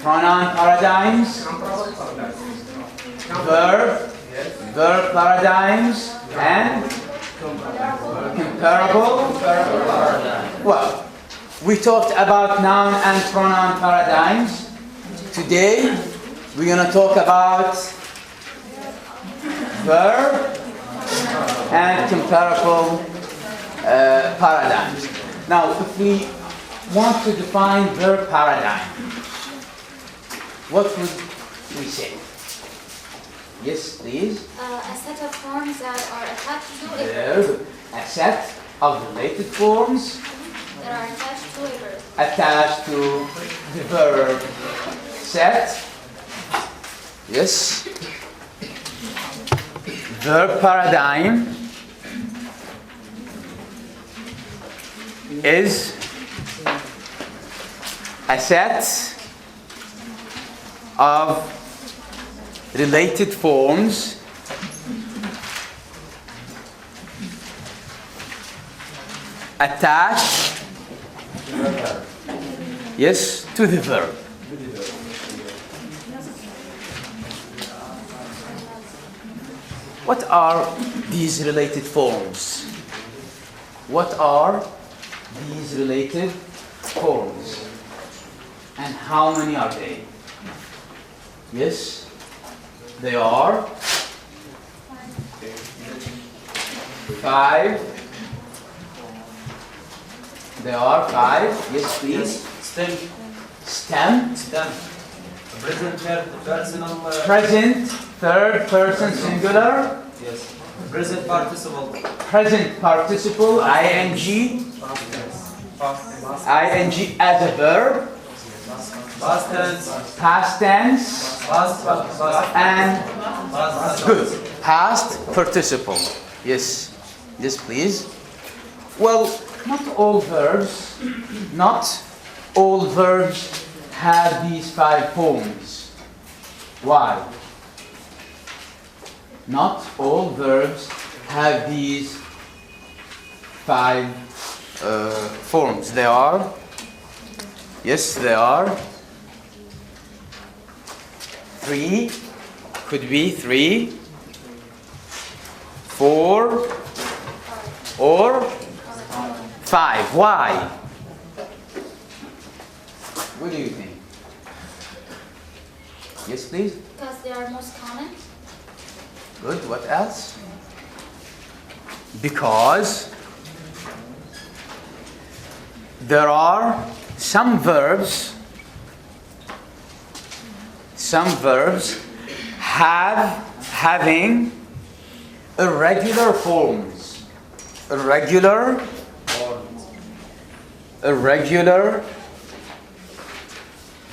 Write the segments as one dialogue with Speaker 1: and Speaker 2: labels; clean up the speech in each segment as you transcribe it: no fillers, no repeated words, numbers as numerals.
Speaker 1: pronoun paradigms, verb paradigms, and comparable. Well, we talked about noun and pronoun paradigms. Today, we're going to talk about verb and comparable paradigms. Now, if we want to define verb paradigm, what would we say? Yes, please.
Speaker 2: A set of forms that are attached to a
Speaker 1: Verb. A set of related forms
Speaker 2: that are attached to a verb.
Speaker 1: attached to the verb. Set. Yes. Verb paradigm is a set of related forms attached, yes, to the verb. What are these related forms? What are these related forms? And how many are they? Yes, they are 5. They are 5. Yes, please. Stem.
Speaker 3: Present third personal.
Speaker 1: Present third person singular.
Speaker 3: Yes. Present participle.
Speaker 1: Present participle. ing. ing as a verb.
Speaker 3: Past tense.
Speaker 1: Past tense.
Speaker 3: Past
Speaker 1: And good. Past participle. Yes. Yes, please. Well, not all verbs have these 5 forms. Why? Not all verbs have these 5 forms. They are, yes, they are 3, could be 3, 4, or 5. Why? What do you think? Yes, please.
Speaker 2: Because they are most common.
Speaker 1: Good. What else? Because there are some verbs having irregular forms. Irregular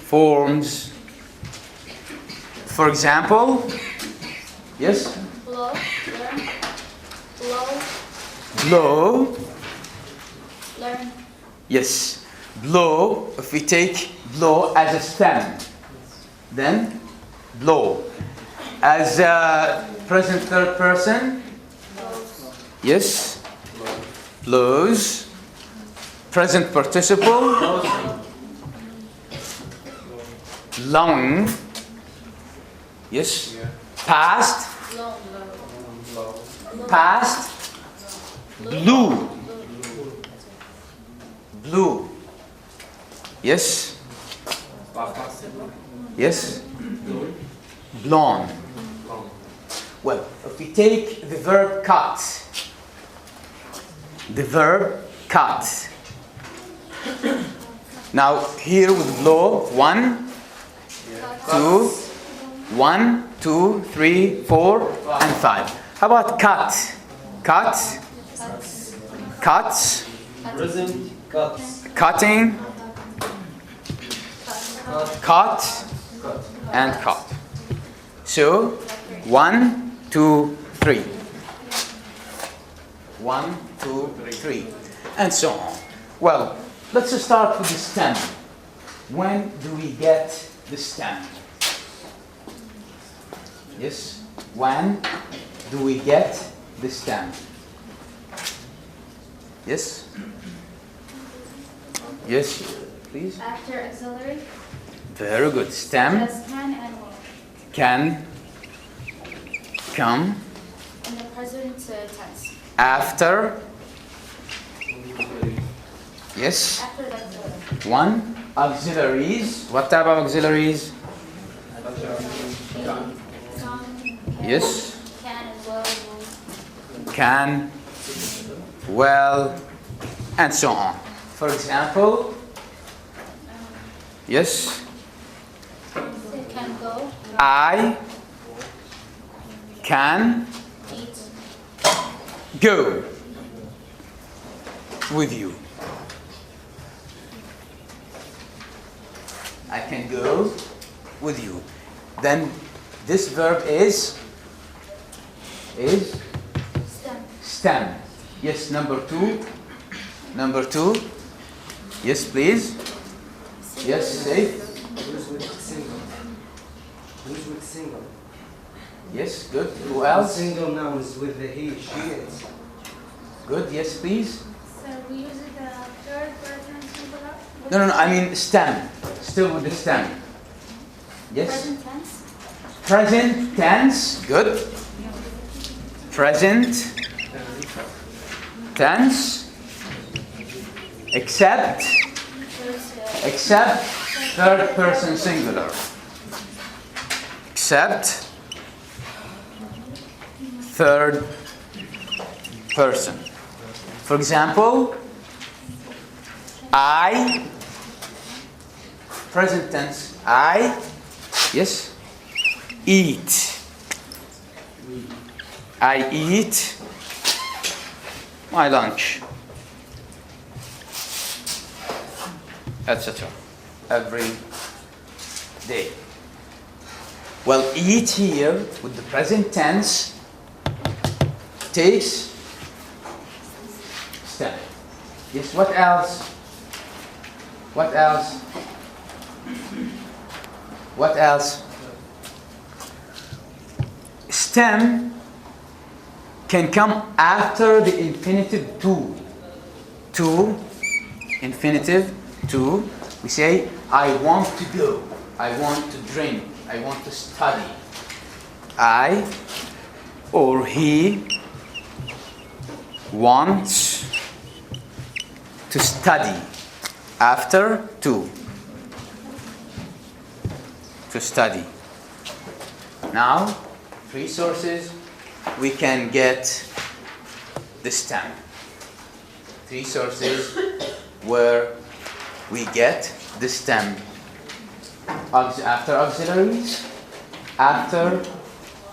Speaker 1: forms. For example, yes?
Speaker 2: Blow, learn, blow,
Speaker 1: Blow.
Speaker 2: learn.
Speaker 1: Yes. Blow, if we take blow as a stem, then blow. As a present third person, yes? Blows. Present participle, long. Yes? Past. Past. Blue. Blue. Yes? Yes? Blonde. Well, if we take the verb cut, Now here with blow, 1, 2, 1, 2, 3, 4, and 5. How about cut? Cut. Cuts.
Speaker 3: Present cuts.
Speaker 1: Cutting. Cut. And cut. So 1, 2, 3. 1, 2, 3. And so on. Well, let's start with the stem. When do we get the stem? Yes? When do we get the stem? Yes? Yes, please.
Speaker 2: After auxiliary.
Speaker 1: Very good. Stem.
Speaker 2: Does can and will.
Speaker 1: Can come
Speaker 2: In the present tense.
Speaker 1: after. Yes.
Speaker 2: After the verb.
Speaker 1: One. Auxiliaries. What type of auxiliaries?
Speaker 2: Can,
Speaker 1: Yes.
Speaker 2: can and will.
Speaker 1: Can, well, and so on. For example, yes,
Speaker 2: Can go.
Speaker 1: I can
Speaker 2: Eat.
Speaker 1: go with you. I can go with you. Then this verb is
Speaker 2: Stem.
Speaker 1: stem. Yes, number two. Number two. Yes, please. Yes, say.
Speaker 4: Who's with single? Who's with single?
Speaker 1: Yes, good. Who else?
Speaker 4: Single nouns with the he, she, it.
Speaker 1: Good. Yes, please.
Speaker 2: So we use the third person singular.
Speaker 1: No. I mean stem. Still with the stem. Yes.
Speaker 2: Present tense.
Speaker 1: Present tense. Good. Present tense. Except third person singular. Except third person. For example, I, present tense, I, yes, eat. I eat my lunch, etc. every day. Well, eat here with the present tense takes stem. Yes, what else? What else? What else? Stem can come after the infinitive to. To, infinitive to. We say, I want to go, I want to drink, I want to study. I or he wants to study. After to study. Now, three sources we can get the stem. Three sources where we get the stem. After auxiliaries, after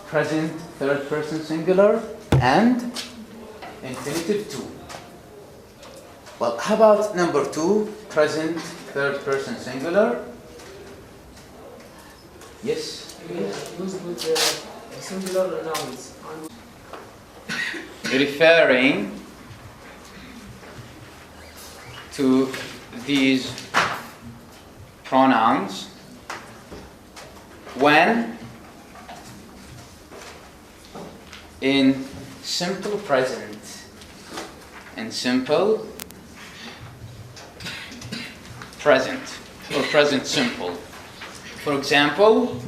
Speaker 1: present third person singular, and infinitive to. Well, how about number two, present third person singular? Yes?
Speaker 5: Used with singular nouns.
Speaker 1: Referring to these pronouns when in simple present, in simple present or present simple. For example,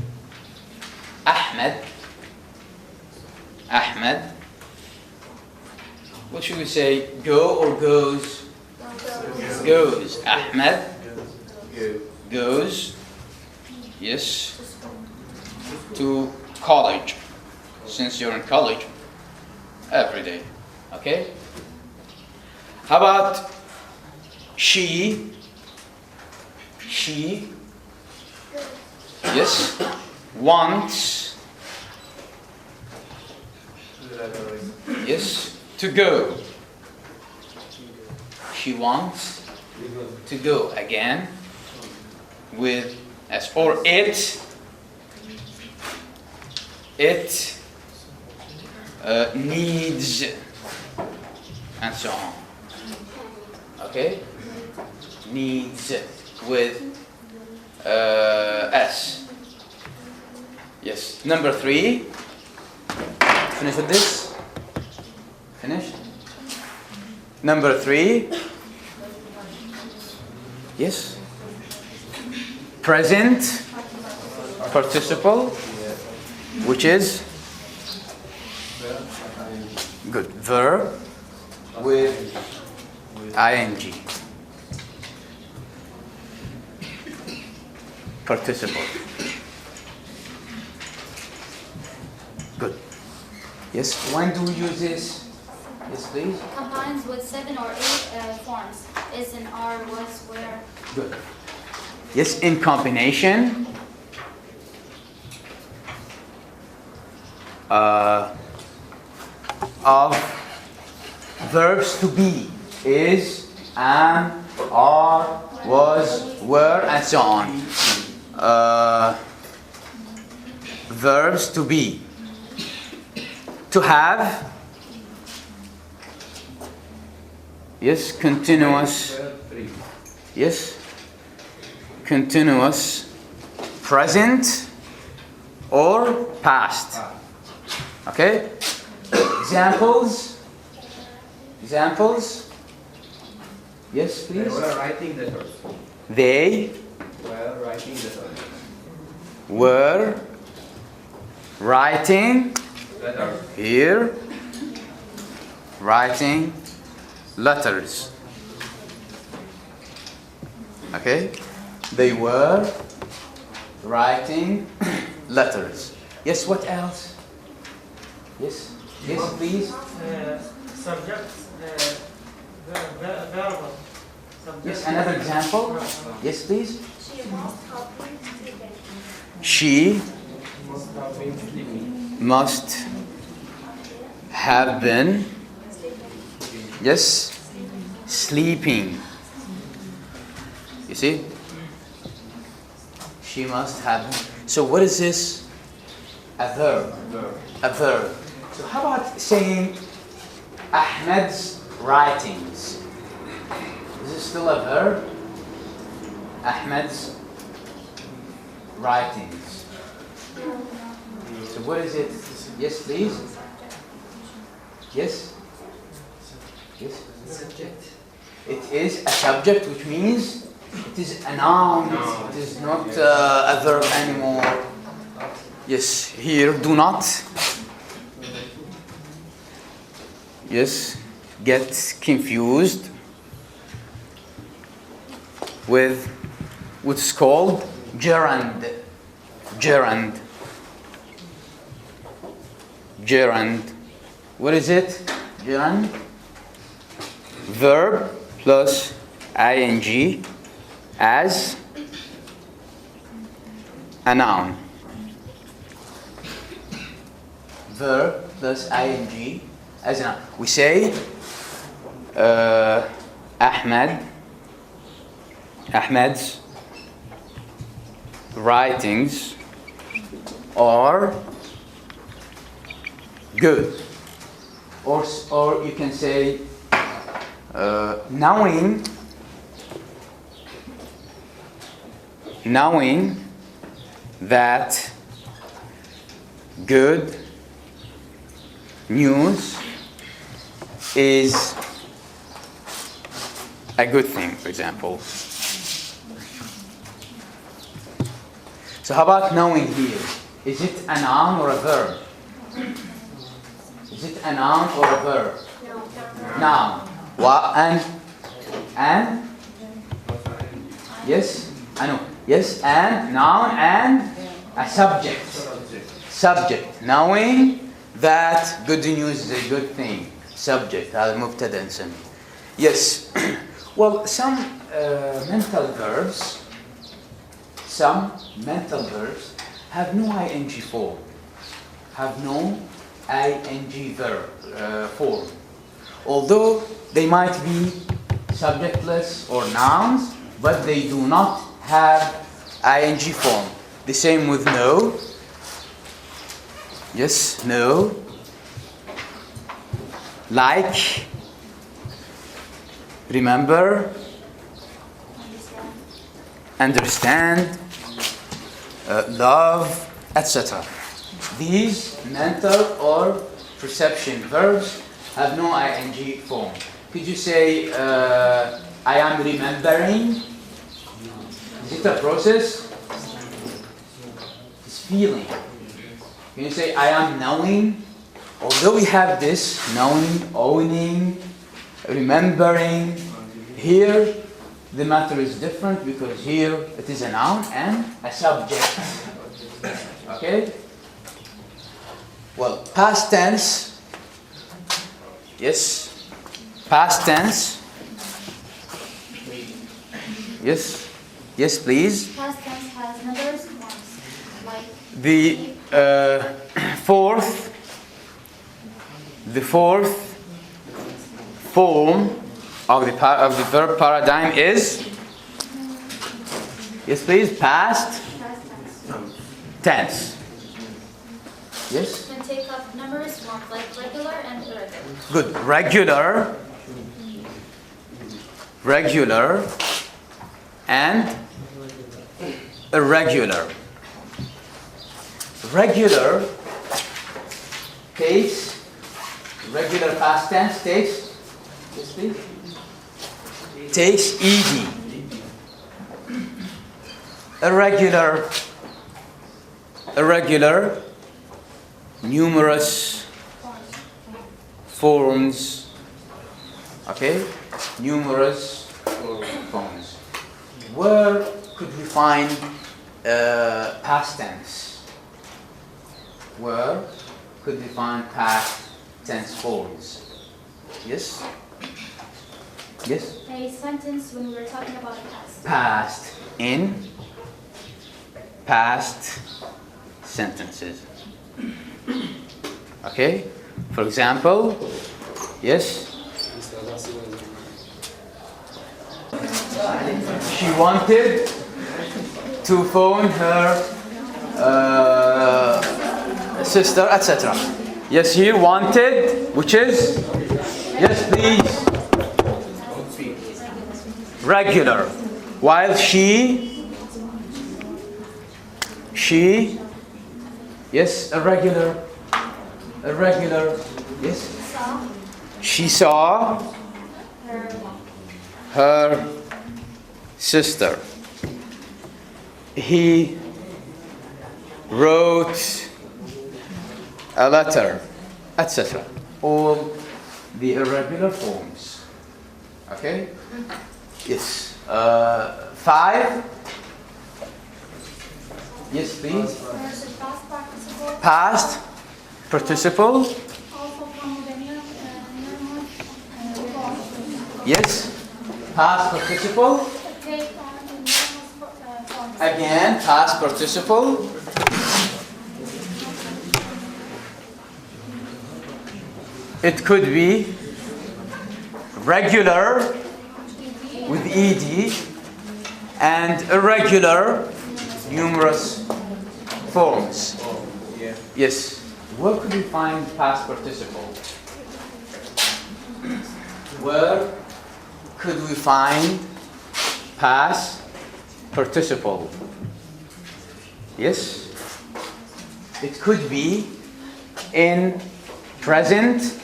Speaker 1: Ahmed. What should we say? Go or goes? Goes. Ahmed goes, yes, to college. Since you're in college, every day. Okay? How about she? She, yes, wants, yes, to go. She wants to go again with S. Or it needs, and so on. Okay? Needs with S. Yes. Number three. Finish with this. Finish. Number three. Yes. present participle, which is good. Verb with ing. Participle. Good. Yes, when do we use this? Yes, please.
Speaker 2: Combines with 7 or 8 forms. Is and are, was, where.
Speaker 1: Good. Yes, in combination. Of verbs to be, is, am, are, was, were, and so on. Verbs to be. To have. Yes, continuous. Yes, continuous present or past. Okay? Examples? Examples? Yes, please.
Speaker 4: They were writing letters.
Speaker 1: They
Speaker 4: Were writing letters.
Speaker 1: were writing
Speaker 4: Letters.
Speaker 1: here, writing letters. Okay? They were writing letters. Yes, what else? Yes, yes, please.
Speaker 5: Subject, verb.
Speaker 1: Yes, another example. Yes, please.
Speaker 2: She must have been
Speaker 1: She
Speaker 2: sleeping.
Speaker 1: must have been, yes, sleeping. You see? She must have been. So what is this? A verb. A verb. So how about saying Ahmed's writings? Is it still a verb? Ahmed's writings. So what is it? Yes, please. Yes? Yes?
Speaker 5: Subject.
Speaker 1: It is a subject, which means it is a noun. It is not a verb anymore. Yes, here, do not. Yes, get confused with what's called gerund. Gerund. Gerund. What is it? Gerund. Verb plus ing as a noun. Verb plus ing as a noun. We say Ahmed's writings are good. Or you can say knowing that good news is a good thing, for example. So how about knowing here? Is it a noun or a verb? Is it a noun or a verb? Noun. And? Yes? I know. Yes, and noun and a subject. Subject. Knowing that good news is a good thing. Subject. هذا مبتدأ نسميه. Yes. Well, some mental verbs have no ing form. Have no ing verb form. Although they might be subjectless or nouns, but they do not have ing form. The same with no. Yes, no. Like, remember, understand, love, etc. These mental or perception verbs have no ing form. Could you say, I am remembering? Is it a process? feeling. Can you say I am knowing? Although we have this knowing, owning, remembering, here the matter is different because here it is a noun and a subject. Okay? Well, past tense. Yes. Past tense. Yes. Yes, please.
Speaker 2: Past tense has numbers forms, like
Speaker 1: The fourth form of the verb paradigm is, yes please, past tense. Yes?
Speaker 2: can take up numerous forms, like regular and irregular.
Speaker 1: Good. Regular and irregular. Regular takes, regular past tense takes, yes please, takes ed. Irregular, numerous forms. Okay, numerous forms. Where could we find past tense? Where could we find past tense forms? Yes? Yes?
Speaker 2: A sentence when we were talking about the past.
Speaker 1: Past. In past sentences. Okay? For example, yes? She wanted to phone her sister, etc. Yes, here wanted, which is, yes please, regular. While she, yes, irregular, yes. She saw her sister. He wrote a letter, etc. All the irregular forms. Okay? Yes. 5. Yes, please.
Speaker 2: There's a past participle.
Speaker 1: Past participle.
Speaker 2: Also from the
Speaker 1: Yes. Past participle. Again, past participle. It could be regular with ed and irregular, numerous forms. Yes. Where could we find past participle? Where could we find past participle? Yes. It could be in present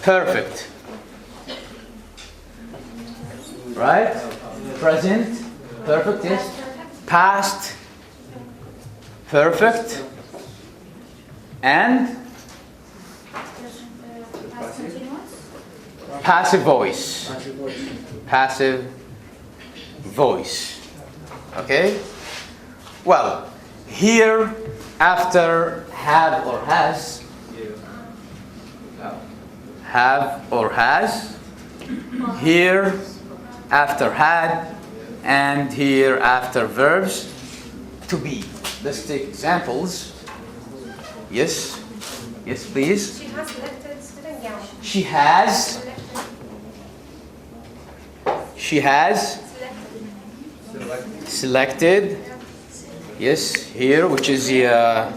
Speaker 1: perfect. Right? Present perfect, yes. Past perfect and passive voice. Passive voice. Okay? Well, here after have or has, here after had, and here after verbs to be. Let's take examples. Yes? Yes, please. She has selected. Yes, here, which is the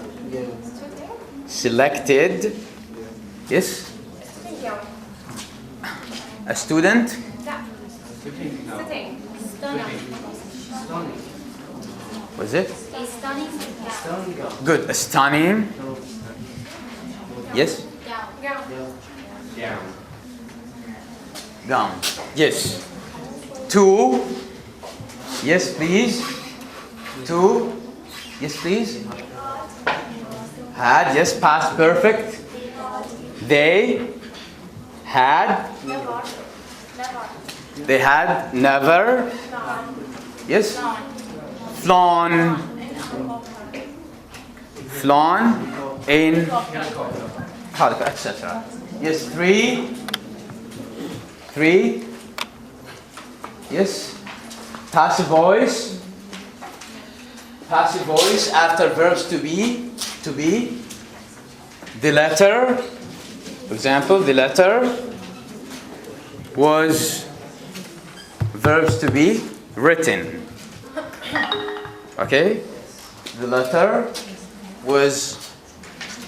Speaker 1: selected. Yes? A student? Was it?
Speaker 2: A stunning gown.
Speaker 1: Good. A stunning. Yes? Gown. Yes. To. Yes, please. To Yes, please. Had, yes, past perfect. They had. They had never. Yes. Flown. Flown in. Etc. Yes, three. Yes. Passive voice. Passive voice after verbs to be. The letter. For example, the letter was verbs to be written. Okay? The letter was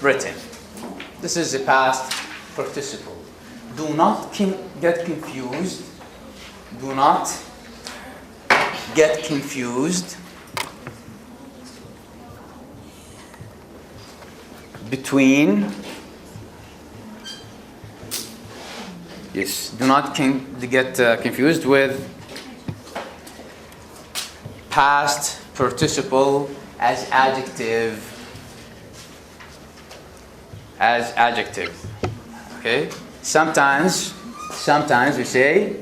Speaker 1: written. This is the past participle. Do not get confused. Do not get confused between. Yes, do not get confused with past participle as adjective. Okay? Sometimes we say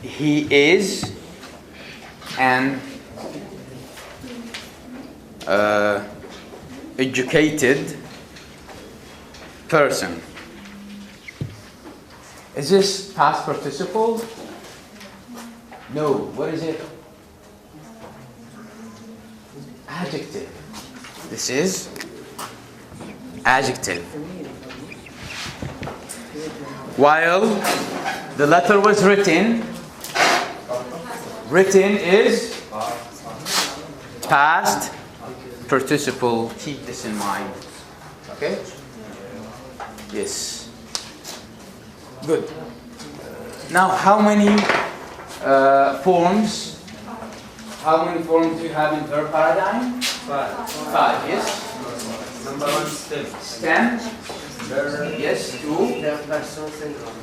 Speaker 1: he is an educated person. Is this past participle? No. What is it? Adjective. This is adjective. While the letter was written is past participle. Keep this in mind. Okay? Yes. Good. Now, how many forms? How many forms do you have in verb paradigm? 5, yes.
Speaker 3: Number 1, stem.
Speaker 1: Stem. Yes. 2.
Speaker 5: Person syndrome.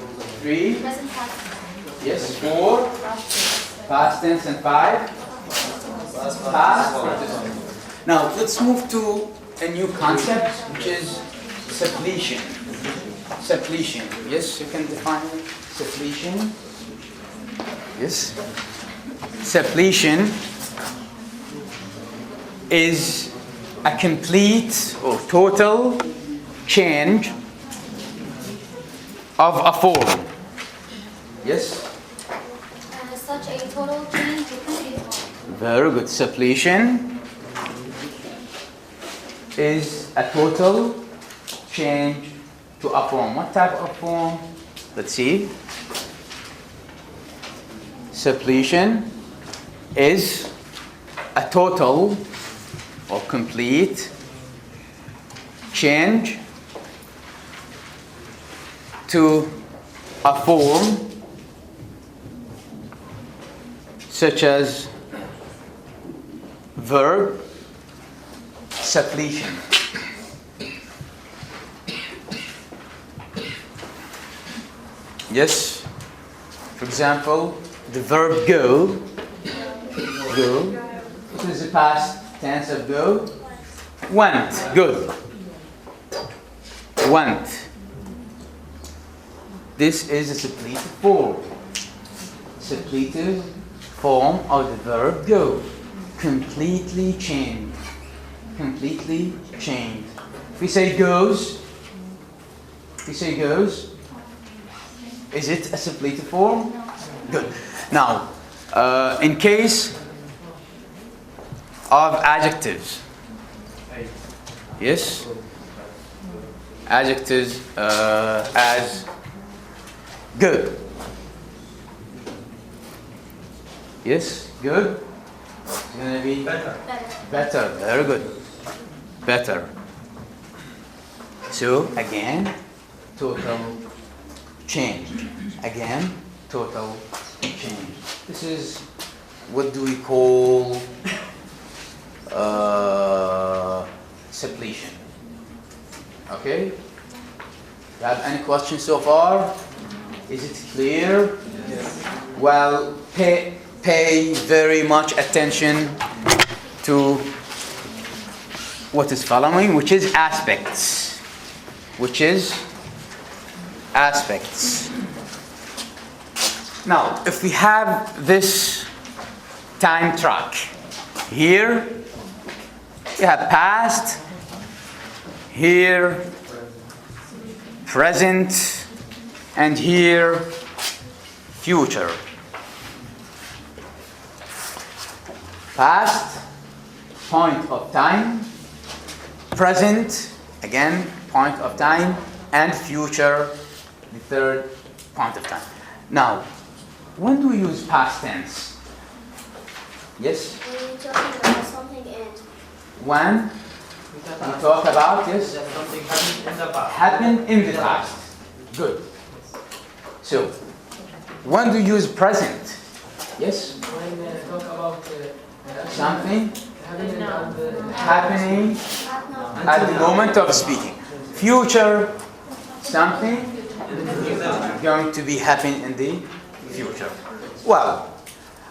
Speaker 1: 3.
Speaker 2: Present participle.
Speaker 1: Yes. 4. Past tense and 5. Past participle. Now, let's move to a new concept, which is suppletion. Suppletion. Yes, you can define it. Suppletion. Yes. Suppletion is a complete or total change of a form. Yes.
Speaker 2: Such a total change to complete form.
Speaker 1: Very good. Suppletion is a total change to a form. What type of form? Let's see. Suppletion is a total or complete change to a form such as verb suppletion. Yes. For example, the verb go. Go. What is the past tense of go? Went. Good. Went. This is a suppletive form. Suppletive form of the verb go. Completely changed. Completely changed. If we say goes, is it a suppletive form? Good. Now, in case of adjectives, yes, adjectives as good. Yes, good. It's going to be better. Very good. Better. So again, total change. Again, total change. This is what do we call suppletion. Okay? Do you have any questions so far? Is it clear? Yes. Well, pay very much attention to what is following, which is aspects. Now, if we have this time track, here we have past, here present, and here future. Past, point of time, present, again, point of time, and future, the third point of time. Now, when do we use past tense? Yes?
Speaker 6: When you're talking about something and
Speaker 1: When we talk about, yes,
Speaker 5: Something happened in the past.
Speaker 1: happened in the past. Good. So, when do you use present? Yes?
Speaker 4: When talk about
Speaker 1: Something
Speaker 4: happening
Speaker 1: happening at the moment of speaking. Future, something going to be happening in the future. Well,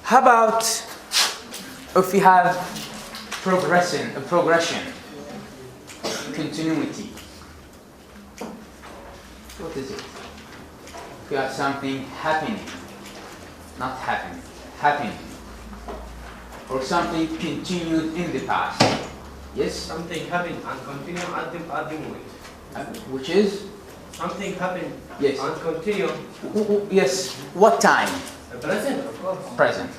Speaker 1: how about if we have progression, continuity? What is it? If you have something happening, not happening, happening, or something continued in the past. Yes?
Speaker 5: Something happened and continue at the moment.
Speaker 1: Which is?
Speaker 5: Something happened
Speaker 1: Yes.
Speaker 5: and continue.
Speaker 1: Yes. What time?
Speaker 5: Present, of course.
Speaker 1: Present.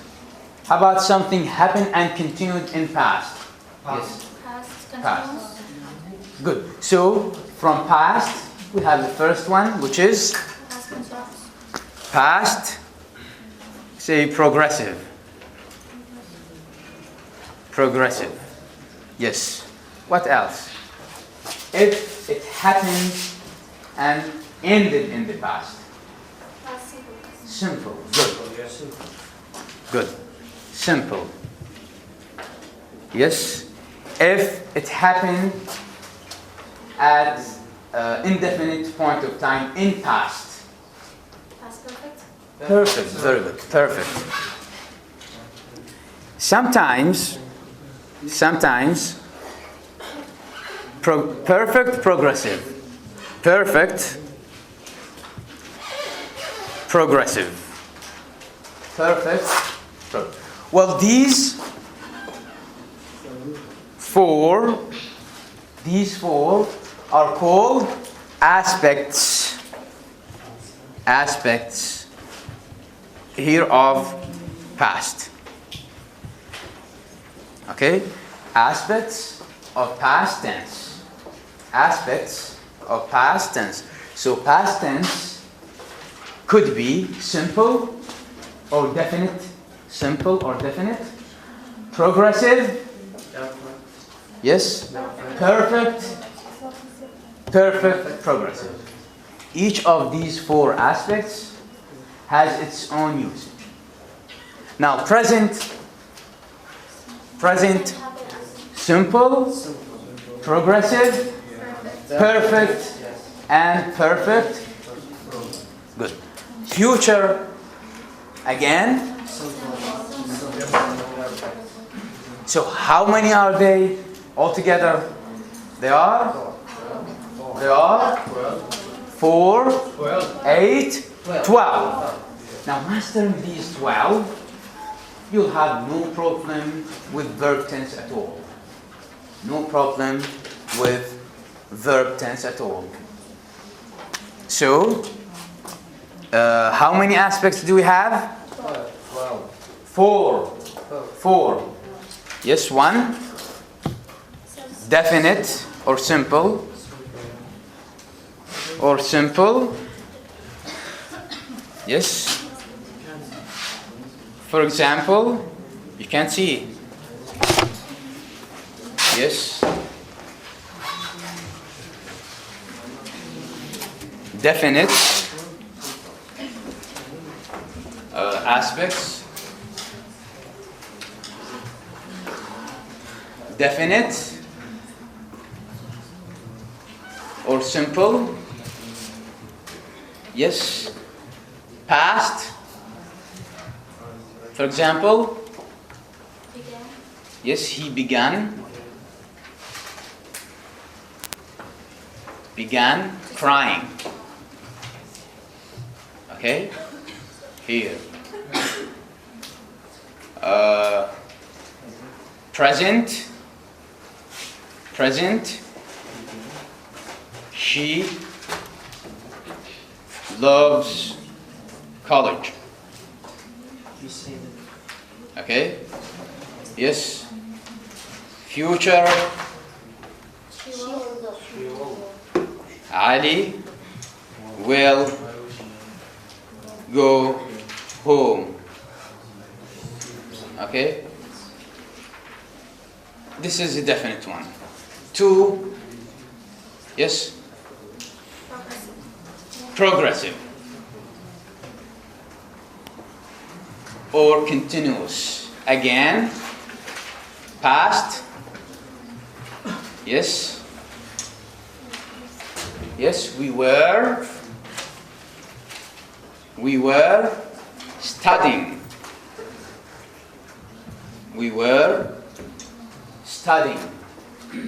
Speaker 1: How about something happened and continued in past? Yes.
Speaker 2: Past
Speaker 1: Past.
Speaker 2: continuous.
Speaker 1: Good. So, from past, we have the first one, which is
Speaker 2: Past continuous.
Speaker 1: past, say progressive. Progressive. Yes. What else? If it happened and ended in the past.
Speaker 6: past simple.
Speaker 1: Simple. Good. Good. Simple. Yes. If it happened at indefinite point of time in past.
Speaker 6: Past perfect.
Speaker 1: Perfect. Very good. Perfect. Sometimes perfect progressive. Perfect progressive. Perfect. Well, these four are called aspects here of past. Okay? Aspects of past tense. Aspects of past tense. So past tense could be simple or definite. Simple or definite. Progressive. Yes. Perfect. Perfect progressive. Each of these four aspects has its own usage. Now present, simple, progressive, perfect, and perfect. Good. Future, again. So how many are they altogether? They are 4, 8, 12. Now mastering these 12, you'll have no problem with verb tense at all. No problem with verb tense at all. So, how many aspects do we have? 4. Yes, 1. Definite or simple. Yes. For example, you can see. Yes. Definite aspects. Definite or simple. Yes. Past. For example, Yes, he began crying. Okay? Here. Present. She loves college. Okay? Yes. Future. Ali will go home. Okay? This is a definite one. 2. Yes? Progressive. Or continuous. Again. Past. Yes. Yes, we were studying. We were studying.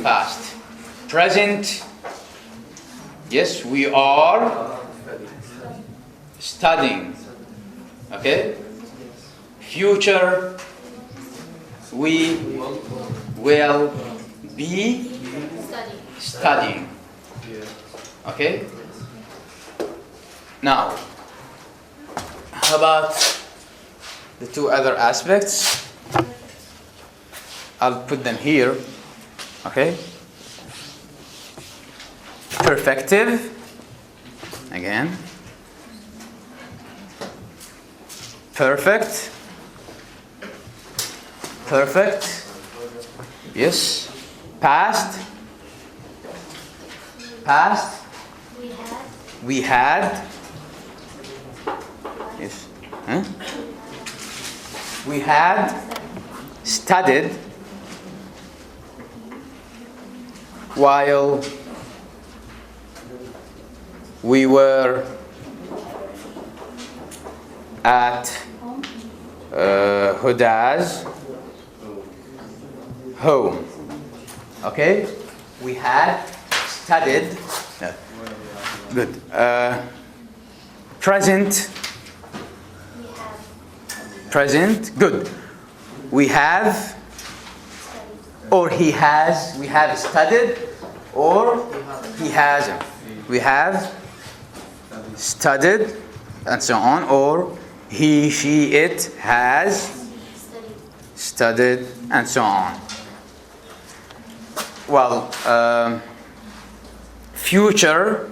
Speaker 1: Past. Present. Yes, we are studying. Okay? Future. We will be studying. Okay? Now, how about the 2 other aspects? I'll put them here. Okay? Perfective. Again. Perfect. Yes. Past. We had. Yes. Huh? We had studied while we were at Huda's home. Okay? We had studied. Good. Present. Good. We have, or he has. We have studied, or he hasn't. We have studied, and so on, or he, she, it has studied, and so on. Well, future,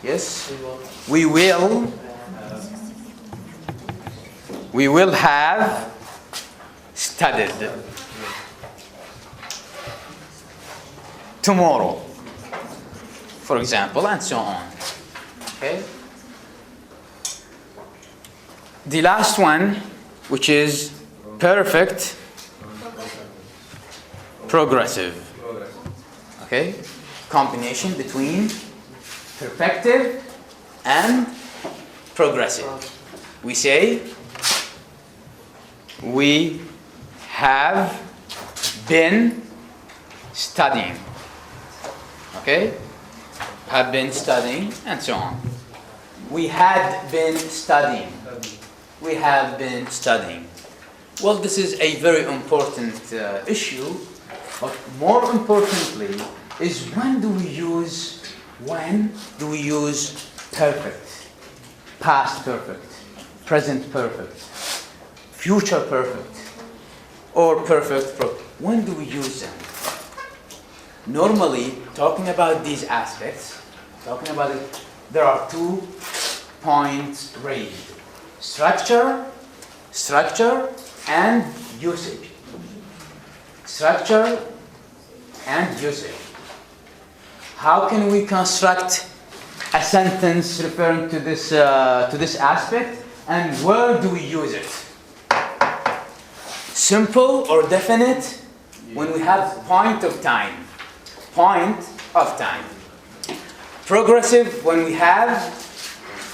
Speaker 1: yes, we will have studied tomorrow, for example, and so on. Okay? The last one, which is perfect, progressive. Okay? Combination between perfective and progressive. We say we have been studying. Okay? Have been studying, and so on. We had been studying. We have been studying. Well, this is a very important issue, but more importantly is when do we use perfect, past perfect, present perfect, future perfect, or perfect. When do we use them? Normally, talking about these aspects, there are 2 points raised: structure, and usage. Structure and usage. How can we construct a sentence referring to this aspect, and where do we use it? Simple or definite when we have point of time. Progressive when we have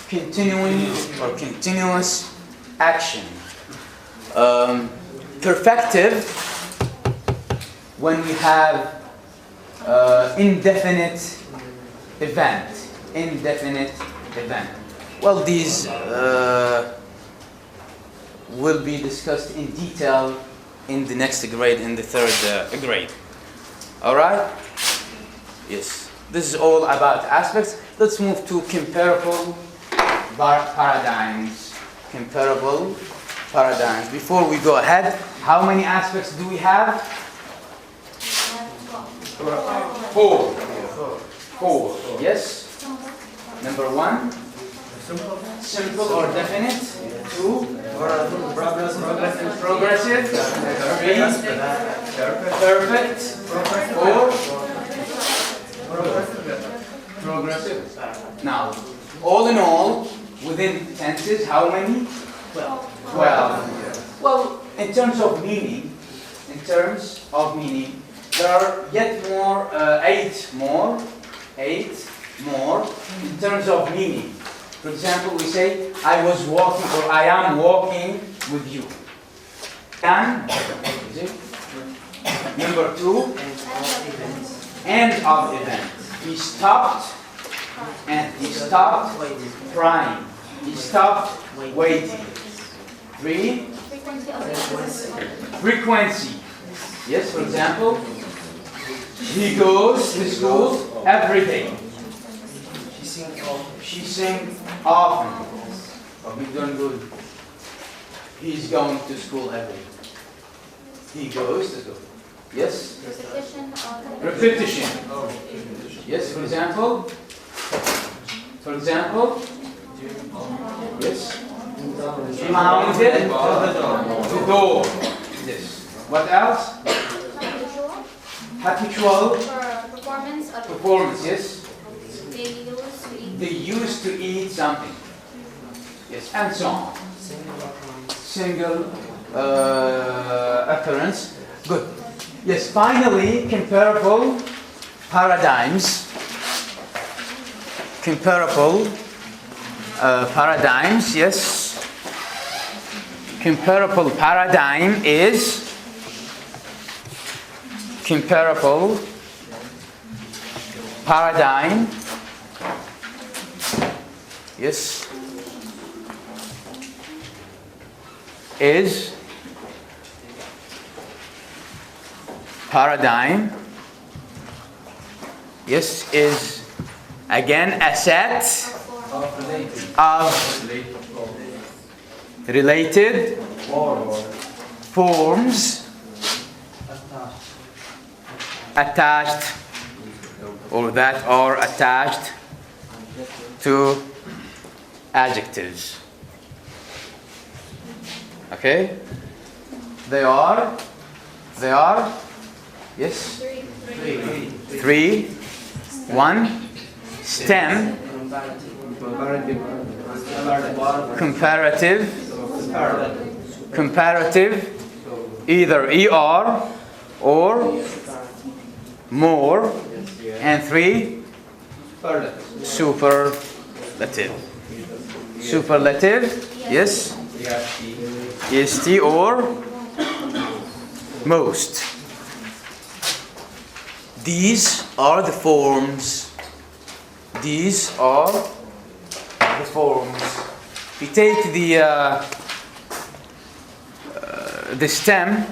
Speaker 1: continuing or continuous action. Perfective when we have indefinite event. Indefinite event. Well, these will be discussed in detail in the next grade, in the third grade. All right? Yes. This is all about aspects. Let's move to comparable paradigms. Comparable paradigms. Before we go ahead, how many aspects do we have? 4. 4. Yes? Number 1, simple or definite. 2, progressive. 3, perfect. 4, progressive. Now, all in all, within tenses, how many? 12. Well, in terms of meaning, there are yet more, 8 more in terms of meaning. For example, we say, I was walking or I am walking with you. And, number 2, end of event. He stopped and he stopped crying. He stopped waiting. 3, frequency. Yes, for example, he goes to school every day. She sings often. But we don't go. He's going to school every day. He goes to school. Yes? Repetition. Yes, for example. Yes? Mounted the door. Yes. What else? Habitual. Performance, yes? They used to eat something. Yes, and so on. Single occurrence. Good. Yes, finally, comparable paradigms. Comparable paradigms, yes. Comparable paradigm is comparable paradigm. Yes. Is paradigm. Yes, is again a set of related forms attached or that are attached to adjectives. Okay? They are, yes? 3. 1. Stem. Comparative. Either ER or more. And 3. Superlative. Superlative. Yes? EST or most. These are the forms. These are the forms. We take the stem.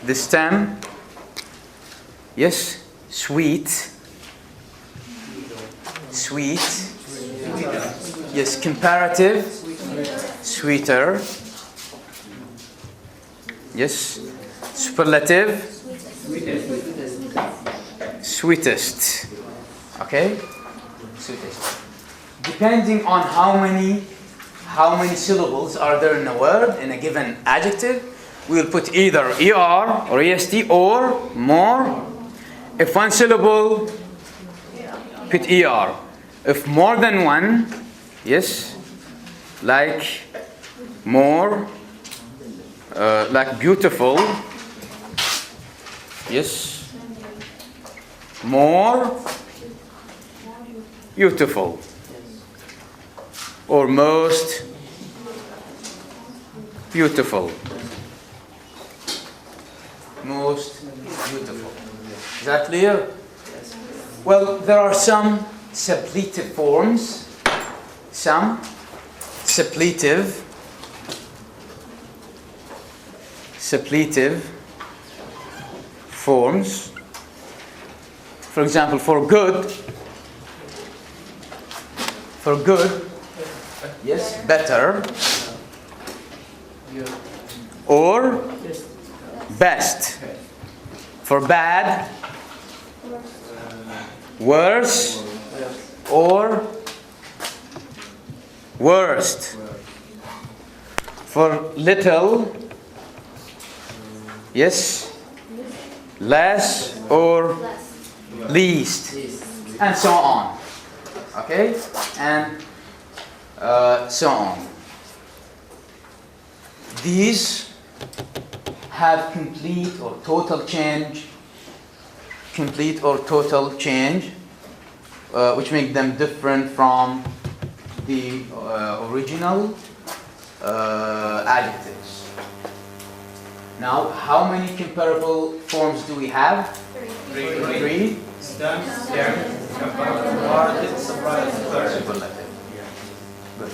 Speaker 1: The stem. Yes, sweet. Sweet. Yes, comparative. Sweeter. Yes. Superlative. Sweetest. Okay? Sweetest. Depending on how many syllables are there in a word, in a given adjective, we'll put either ER or EST or more. If one syllable, put ER. If more than one, yes, like more, like beautiful, yes, more beautiful, or most beautiful. Most beautiful. Is that clear? Well, there are some suppletive forms. Some suppletive forms. For example, for good, yes, better, or best. For bad, worse, or worst. For little, yes, less, or least, and so on. Okay, and so on. These have complete or total change, which make them different from the original adjectives. Now, how many comparable forms do we have? Three.
Speaker 3: Stem, comparative, superlative.
Speaker 1: Superlative. Good.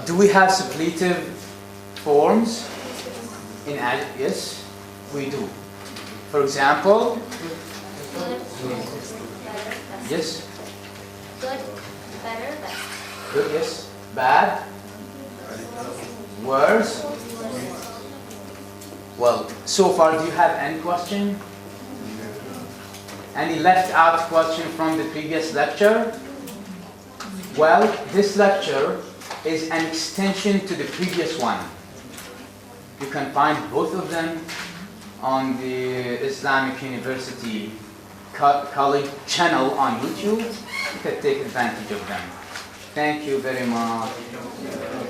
Speaker 1: Do we have suppletive forms in adjectives? Yes, we do. For example,
Speaker 2: Good, better, best.
Speaker 1: yes,
Speaker 2: Good, better, best.
Speaker 1: good, yes, bad, worse. Well, so far, do you have any question? Any left out question from the previous lecture? Well, this lecture is an extension to the previous one. You can find both of them on the Islamic University College channel on YouTube. You can take advantage of them. Thank you very much.